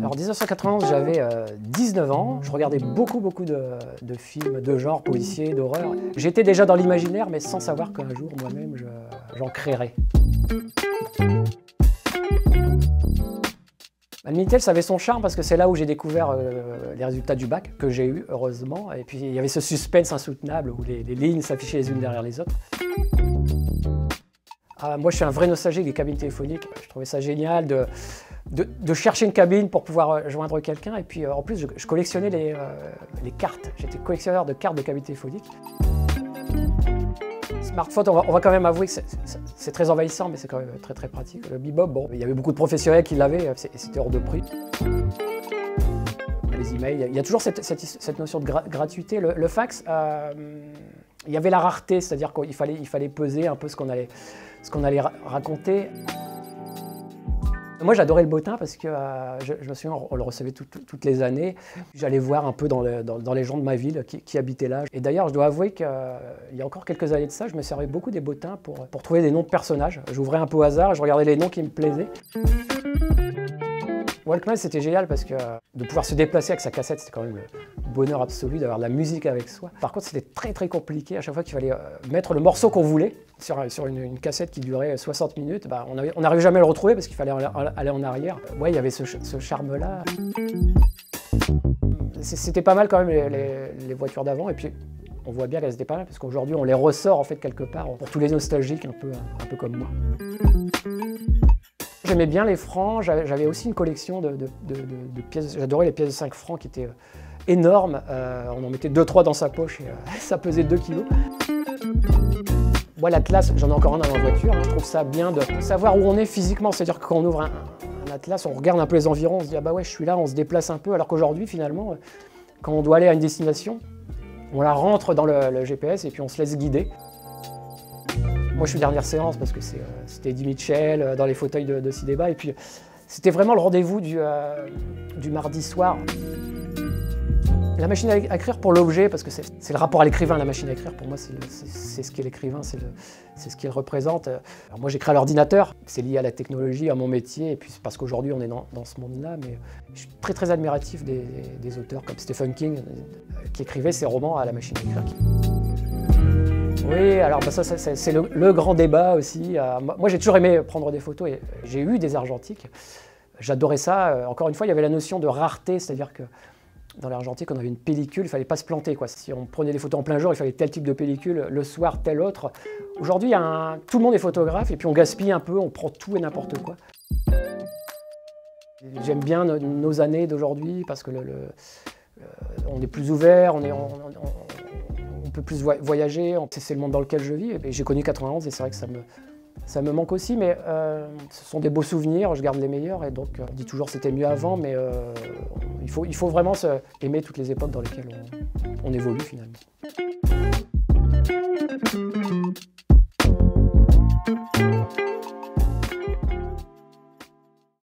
Alors 1991, j'avais 19 ans, je regardais beaucoup de films de genre, policiers, d'horreur. J'étais déjà dans l'imaginaire, mais sans savoir qu'un jour, moi-même, j'en créerais. Le Minitel, ça avait son charme parce que c'est là où j'ai découvert les résultats du bac, que j'ai eu, heureusement. Et puis il y avait ce suspense insoutenable où les lignes s'affichaient les unes derrière les autres. Moi, je suis un vrai nostalgique des cabines téléphoniques. Je trouvais ça génial de chercher une cabine pour pouvoir joindre quelqu'un. Et puis, en plus, je collectionnais les cartes. J'étais collectionneur de cartes de cabines téléphoniques. Smartphone, on va quand même avouer que c'est très envahissant, mais c'est quand même très pratique. Le bebop, bon, il y avait beaucoup de professionnels qui l'avaient, c'était hors de prix. Les emails, il y a toujours cette notion de gratuité. Le fax, il y avait la rareté, c'est-à-dire qu'il fallait peser un peu ce qu'on allait raconter. Moi, j'adorais le bottin parce que je me souviens, on le recevait toutes les années. J'allais voir un peu dans les gens de ma ville qui habitaient là. Et d'ailleurs, je dois avouer qu'il y a encore quelques années de ça, je me servais beaucoup des bottins pour trouver des noms de personnages. J'ouvrais un peu au hasard, je regardais les noms qui me plaisaient. Walkman, c'était génial parce que de pouvoir se déplacer avec sa cassette, c'était quand même le bonheur absolu d'avoir de la musique avec soi. Par contre, c'était très compliqué. À chaque fois qu'il fallait mettre le morceau qu'on voulait sur une cassette qui durait 60 minutes, on n'arrivait jamais à le retrouver parce qu'il fallait aller en arrière. Ouais, il y avait ce charme-là. C'était pas mal quand même les voitures d'avant. Et puis, on voit bien qu'elles étaient pas mal parce qu'aujourd'hui, on les ressort en fait quelque part pour tous les nostalgiques un peu comme moi. J'aimais bien les francs, j'avais aussi une collection de pièces, j'adorais les pièces de 5 francs qui étaient énormes. On en mettait 2-3 dans sa poche et ça pesait 2 kilos. Moi, l'Atlas, j'en ai encore un dans ma voiture, je trouve ça bien de savoir où on est physiquement, c'est-à-dire que quand on ouvre un Atlas, on regarde un peu les environs, on se dit ah bah ouais, je suis là, on se déplace un peu, alors qu'aujourd'hui, finalement, quand on doit aller à une destination, on la rentre dans le GPS et puis on se laisse guider. Moi, je suis dernière séance parce que c'était Eddie Mitchell dans les fauteuils de cinéma. Et puis, c'était vraiment le rendez-vous du mardi soir. La machine à écrire pour l'objet, parce que c'est le rapport à l'écrivain, la machine à écrire. Pour moi, c'est ce qu'est l'écrivain, c'est ce qu'il représente. Alors moi, j'écris à l'ordinateur. C'est lié à la technologie, à mon métier. Et puis, c'est parce qu'aujourd'hui, on est dans ce monde-là. Mais je suis très admiratif des auteurs comme Stephen King, qui écrivaient ses romans à la machine à écrire. Oui, alors ça c'est le grand débat aussi. Moi, j'ai toujours aimé prendre des photos et j'ai eu des argentiques. J'adorais ça. Encore une fois, il y avait la notion de rareté, c'est-à-dire que dans l'argentique, on avait une pellicule, il ne fallait pas se planter, quoi. Si on prenait des photos en plein jour, il fallait tel type de pellicule, le soir, tel autre. Aujourd'hui, tout le monde est photographe et puis on gaspille un peu, on prend tout et n'importe quoi. J'aime bien nos années d'aujourd'hui parce que on est plus ouvert, on peut plus voyager, c'est le monde dans lequel je vis. Et j'ai connu 91 et c'est vrai que ça me manque aussi, mais ce sont des beaux souvenirs, je garde les meilleurs. Et donc on dit toujours c'était mieux avant, mais il faut vraiment aimer toutes les époques dans lesquelles on évolue finalement.